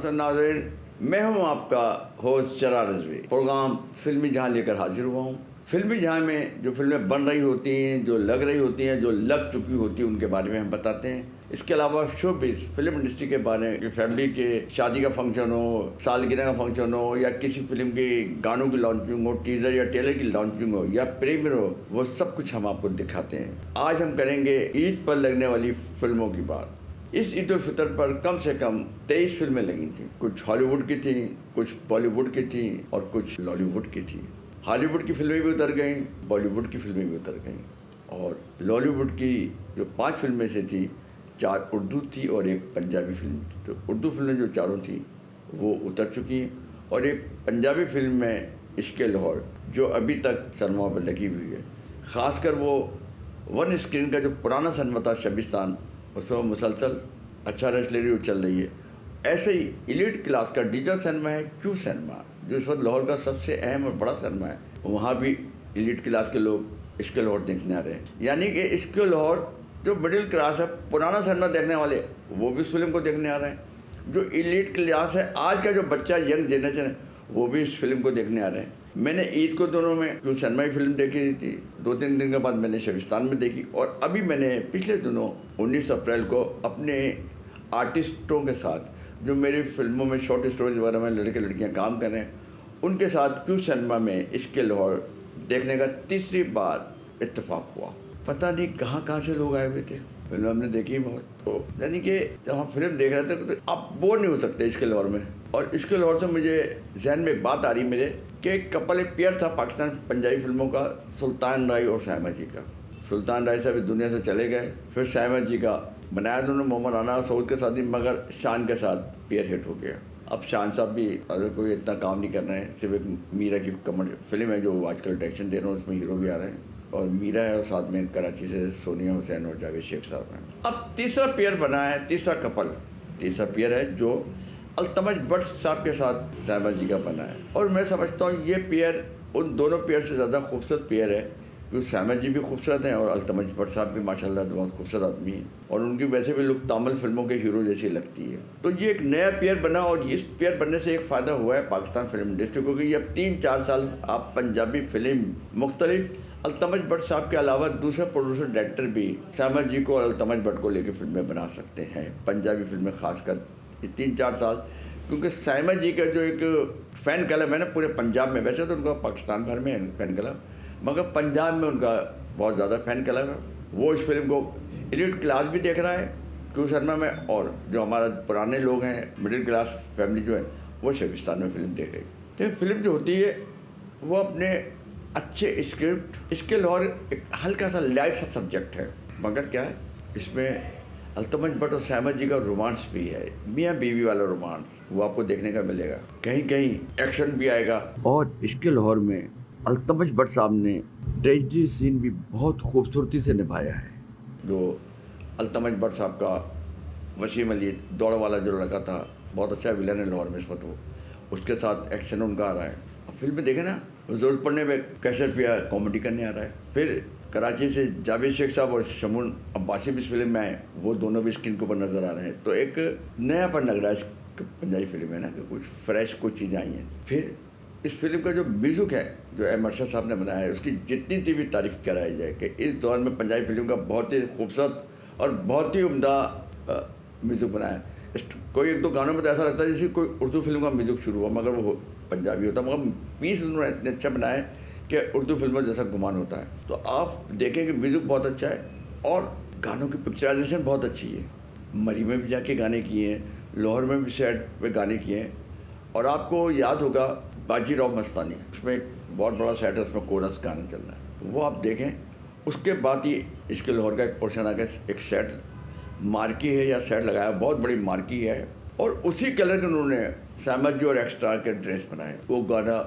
मोहतरम नाज़रीन, मैं हूं आपका होस्ट चरार रिजवी। प्रोग्राम फिल्मी जहां लेकर हाजिर हुआ हूं। फिल्मी जहां में जो फिल्में बन रही होती हैं, जो लग रही होती हैं, जो लग चुकी होती हैं, उनके बारे में हम बताते हैं। इसके अलावा शोबिज़ फिल्म इंडस्ट्री के बारे में, फैमिली के शादी का फंक्शन हो, सालगिरह का फंक्शन हो, या किसी फिल्म के गानों की लॉन्चिंग हो, टीजर या ट्रेलर की लॉन्चिंग हो, या प्रीमियर हो, वो सब कुछ हम आपको दिखाते हैं। आज हम करेंगे ईद पर लगने वाली फिल्मों की बात। इस ईद उल फितर पर कम से कम 23 फिल्में लगी थी। कुछ हॉलीवुड की थी, कुछ बॉलीवुड की थी और कुछ लॉलीवुड की थी। हॉलीवुड की फिल्में भी उतर गईं, बॉलीवुड की फिल्में भी उतर गईं और लॉलीवुड की जो 5 फिल्में से थी, 4 उर्दू थी और 1 पंजाबी फिल्म थी। तो उर्दू फिल्में जो 4 थी वो उतर चुकी हैं और एक पंजाबी फिल्म में इश्क़े लाहौर जो अभी तक सनमा पर लगी हुई है। ख़ासकर वो वन स्क्रीन का जो पुराना सनमा था शबिस्तान, उसमें मुसलसल अच्छा रेसलरी चल रही है। ऐसे ही एलीट क्लास का डिजिटल सिनेमा है क्यू सिनेमा, जो इस वक्त लाहौर का सबसे अहम और बड़ा सिनेमा है। वहाँ भी एलीट क्लास के लोग इश्क़े लाहौर देखने आ रहे हैं। यानी कि इश्क़े लाहौर जो मिडिल क्लास है, पुराना सिनेमा देखने वाले, वो भी इस फिल्म को देखने आ रहे हैं। जो एलीट क्लास है, आज का जो बच्चा यंग जनरेशन है, वो भी इस फिल्म को देखने आ रहे हैं। मैंने ईद को दोनों में क्यों सिनेमा की फिल्म देखी थी, 2-3 दिन के बाद मैंने शबिस्तान में देखी और अभी मैंने पिछले दिनों 19 अप्रैल को अपने आर्टिस्टों के साथ, जो मेरी फिल्मों में शॉर्ट स्टोरीज वगैरह में लड़के लड़कियां काम कर रहे हैं, उनके साथ क्यों सिनेमा में इश्क़े लाहौर देखने का तीसरी बार इत्तेफाक हुआ। पता नहीं कहाँ से लोग आए हुए थे। फिल्म हमने देखी बहुत, तो यानी कि जब हम फिल्म देख रहे थे तो आप बोर नहीं हो सकते इश्क़े लाहौर में। और इश्क़े लाहौर से मुझे जहन में एक बात आ रही मेरे कि एक कपल, एक पेयर था पाकिस्तान पंजाबी फिल्मों का, सुल्तान राय और साइमा जी का। सुल्तान राय साहब इस दुनिया से चले गए, फिर साइमा जी का बनाया दोनों मोहम्मद राना सऊद के साथ ही, मगर शान के साथ पेयर हिट हो गया। अब शान साहब भी अगर कोई इतना काम नहीं कर रहे हैं, सिर्फ एक मीरा की कमर फिल्म है जो आजकल डायरेक्शन दे रहे हैं, उसमें हीरो भी आ रहे हैं और मीरा है और साथ में कराची से सोनिया हुसैन और जावेद शेख साहब हैं। अब तीसरा पेयर बना है, तीसरा पेयर है जो अल्तमज भट्ट साहब के साथ साहिबा जी का बना है। और मैं समझता हूँ ये पेयर उन दोनों पेयर से ज़्यादा खूबसूरत पेयर है, क्योंकि साहिबा जी भी खूबसूरत हैं और अल्तमज भट्ट साहब भी माशाल्लाह बहुत खूबसूरत आदमी हैं और उनकी वैसे भी लुक तामिल फिल्मों के हीरो जैसी लगती है। तो ये एक नया पेयर बना और इस पेयर बनने से एक फ़ायदा हुआ है पाकिस्तान फिल्म इंडस्ट्री को कि अब 3-4 साल आप पंजाबी फिल्म मुख्तलिफ अल्तमज भट्ट साहब के अलावा दूसरे प्रोड्यूसर डायरेक्टर भी साहिबा जी को और अल्तमज भट्ट को लेकर फिल्में बना सकते हैं, पंजाबी फिल्में खासकर 3-4 साल। क्योंकि साहिबा जी का जो एक फ़ैन क्लब है ना पूरे पंजाब में, वैसे तो उनका पाकिस्तान भर में है फ़ैन क्लब, मगर पंजाब में उनका बहुत ज़्यादा फ़ैन क्लब है। वो इस फिल्म को एलीट क्लास भी देख रहा है क्यों सिनेमा में, और जो हमारा पुराने लोग हैं, मिडिल क्लास फैमिली जो है, वो शबिस्तान में फिल्म देख रही है। तो फिल्म जो होती है वो अपने अच्छे स्क्रिप्ट, इश्क़े लाहौर एक हल्का सा लाइट सा सब्जेक्ट है, मगर क्या है इसमें अल्तमज भट्ट और साहिबा जी का रोमांस भी है, मियाँ बीवी वाला रोमांस, वो आपको देखने का मिलेगा। कहीं कहीं एक्शन भी आएगा और इश्क़े लाहौर में अल्तमज भट्ट साहब ने ट्रेजिडी सीन भी बहुत खूबसूरती से निभाया है। जो अल्तमज भट्ट साहब का वसीम अली दौड़ वाला जो लड़का था, बहुत अच्छा विलन है लाहौर में इस वक्त, वो उसके साथ एक्शन उनका आ रहा है। अब फिल्म में देखें ना, ज़रूरत पड़ने में कैसे पिया कॉमेडी करने आ रहा है। फिर कराची से जावेद शेख साहब और शमून अब्बासी भी इस फिल्म में आए, वो दोनों भी स्क्रीन के ऊपर नज़र आ रहे हैं। तो एक नयापन लग रहा है इस पंजाबी फिल्म में ना, कि कुछ फ्रेश कुछ चीज़ें आई हैं। फिर इस फिल्म का जो म्यूज़िक है जो एम अरशद साहब ने बनाया है, उसकी जितनी भी तारीफ़ कराई जाए कि इस दौर में पंजाबी फिल्म का बहुत ही खूबसूरत और बहुत ही उम्दा म्यूज़िक बनाया है। कोई 1-2 गानों में तो ऐसा लगता है जैसे कोई उर्दू फिल्म का म्यूज़िक शुरू हुआ, मगर वो पंजाबी होता, मगर पीस उन्होंने इतने अच्छा बनाया है कि उर्दू फिल्मों जैसा गुमान होता है। तो आप देखें कि म्यूज़िक बहुत अच्छा है और गानों की पिक्चराइजेशन बहुत अच्छी है। मरी में भी जाके गाने किए हैं, लाहौर में भी सेट पे गाने किए हैं। और आपको याद होगा बाजीराव मस्तानी, उसमें एक बहुत बड़ा सेट है, उसमें कोरस गाना चल रहा है, वो आप देखें। उसके बाद ही इश्क़े लाहौर का एक पोर्शन आ गया, एक सेट मार्की है या सेट लगाया, बहुत बड़ी मार्की है और उसी कलर के उन्होंने साहिबा जी और एक्स्ट्रा के ड्रेस बनाए। वो गाना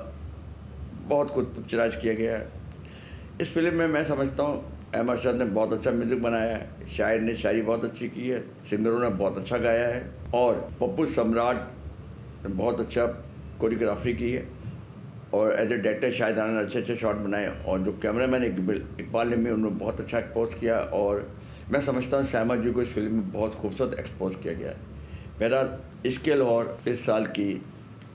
बहुत कुछ पिक्चराइज किया गया है इस फिल्म में। मैं समझता हूँ एम अरशद ने बहुत अच्छा म्यूज़िक बनाया है, शायर ने शायरी बहुत अच्छी की है, सिंगरों ने बहुत अच्छा गाया है और पप्पू सम्राट ने बहुत अच्छा कोरियोग्राफी की है और एज ए डायरेक्टर शाहिदाना ने अच्छे शॉट बनाए और जो कैमरामैन इकबाल ने उन्होंने बहुत अच्छा एक्सपोज किया। और मैं समझता हूँ साहिबा जी को इस फिल्म में बहुत खूबसूरत एक्सपोज किया गया है। बहरहाल इश्क़ लाहौर इस साल की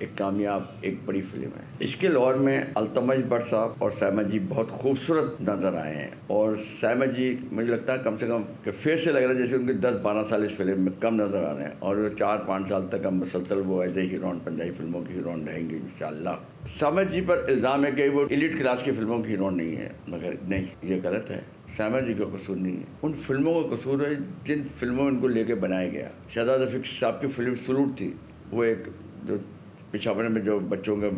एक कामयाब एक बड़ी फिल्म है। इश्क़ लाहौर में अल्तमश भट्ट साहब और सायमा जी बहुत खूबसूरत नज़र आए हैं और सायमा जी मुझे लगता है कम से कम कि फेस से लग रहा है जैसे उनके 10-12 साल इस फिल्म में कम नज़र आ रहे हैं और 4-5 साल तक हम मुसलसल वो एज ए हीरोइन पंजाबी फिल्मों की हीरोइन रहेंगी इंशाअल्लाह। सायमा जी पर इल्ज़ाम है कि वो एलीट क्लास की फिल्मों की हीरोइन नहीं है, मगर नहीं, ये गलत है। सायमा जी का कसूर नहीं है, उन फिल्मों का कसूर है जिन फिल्मों में उनको लेके बनाया गया। शहजाद रफ़ीक साहब की फिल्म सलूट थी, वो एक जो पिछावर में जो बच्चों के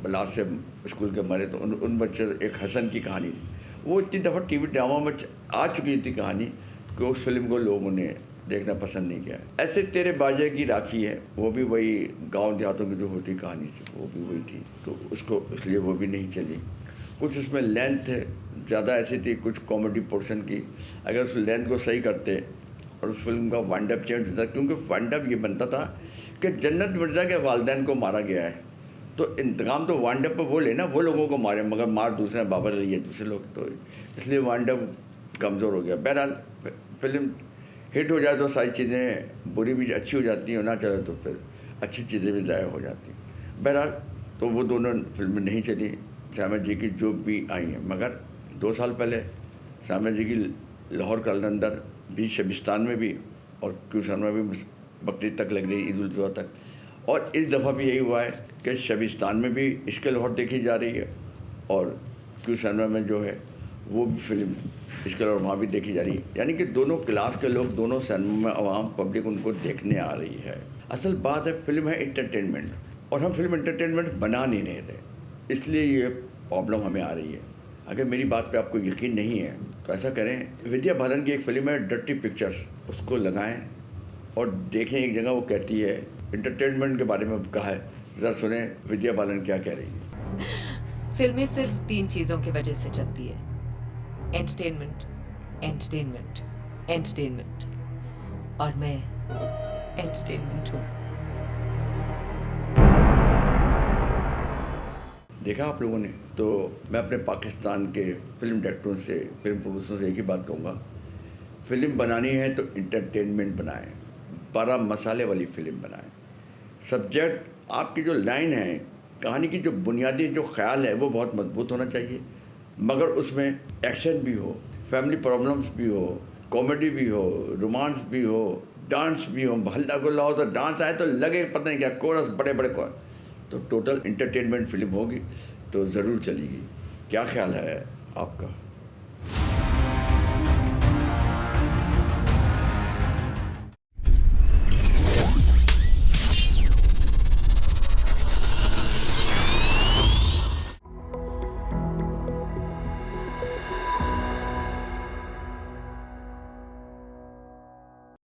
ब्लास्ट से स्कूल के मरे तो उन बच्चे एक हसन की कहानी थी, वो इतनी दफ़ा टीवी ड्रामा में आ चुकी थी कहानी कि उस फिल्म को लोगों ने देखना पसंद नहीं किया। ऐसे तेरे बाजे की राखी है, वो भी वही गांव देहातों की जो होती कहानी थी वो भी वही थी, तो उसको इसलिए वो भी नहीं चली। कुछ उसमें लेंथ ज़्यादा ऐसी थी, कुछ कॉमेडी पोर्शन की, अगर उस लेंथ को सही करते और उस फिल्म का वाइंड अप चेंज होता, क्योंकि वाइंड अप ये बनता था कि जन्नत मिर्ज़ा के वालिदैन को मारा गया है तो इंतकाम तो वाइंड अप पर वो लेना, वो लोगों को मारे, मगर मार दूसरे बाबर रही है दूसरे लोग, तो इसलिए वाइंड अप कमज़ोर हो गया। बहरहाल फिल्म हिट हो जाए तो सारी चीज़ें बुरी भी अच्छी हो जाती हैं और ना चले तो फिर अच्छी चीज़ें भी ज़ाया हो जाती हैं। बहरहाल तो वो दोनों फिल्में नहीं चली सायमा जी की जो भी आई हैं, मगर 2 साल पहले सायमा जी की लाहौर कलंदर भी शबिस्तान में भी और क्यूसन में भी बकरीद तक लग रही, ईद उल जुहा तक, और इस दफ़ा भी यही हुआ है कि शबिस्तान में भी इश्क़ लाहौर देखी जा रही है और क्यूसन में जो है वो भी फिल्म इश्क़ लाहौर वहाँ भी देखी जा रही है। यानी कि दोनों क्लास के लोग, दोनों सिनेमा में आवाम पब्लिक उनको देखने आ रही है। असल बात है फिल्म है एंटरटेनमेंट और हम फिल्म एंटरटेनमेंट बना नहीं रहे थे, इसलिए ये प्रॉब्लम हमें आ रही है। अगर मेरी बात पे आपको यकीन नहीं है तो ऐसा करें, विद्या बालन की एक फ़िल्म है डर्टी पिक्चर्स, उसको लगाएं और देखें। एक जगह वो कहती है एंटरटेनमेंट के बारे में कहा है, ज़रा सुने विद्या बालन क्या कह रही है। फिल्में सिर्फ 3 चीज़ों की वजह से चलती है, एंटरटेनमेंट, एंटरटेनमेंट, एंटरटेनमेंट, और मैं एंटरटेनमेंट हूँ। देखा आप लोगों ने, तो मैं अपने पाकिस्तान के फिल्म डायरेक्टरों से, फिल्म प्रोड्यूसरों से एक ही बात कहूँगा, फिल्म बनानी है तो इंटरटेनमेंट बनाएं, 12 मसाले वाली फिल्म बनाएं। सब्जेक्ट आपकी जो लाइन है, कहानी की जो बुनियादी जो ख्याल है वो बहुत मजबूत होना चाहिए, मगर उसमें एक्शन भी हो, फैमिली प्रॉब्लम्स भी हो, कॉमेडी भी हो, रोमांस भी हो, डांस भी हो, हल्ला गुल्ला हो तो डांस आए तो लगे पता नहीं क्या कोरस बड़े बड़े तो टोटल इंटरटेनमेंट फिल्म होगी तो ज़रूर चलेगी। क्या ख्याल है आपका?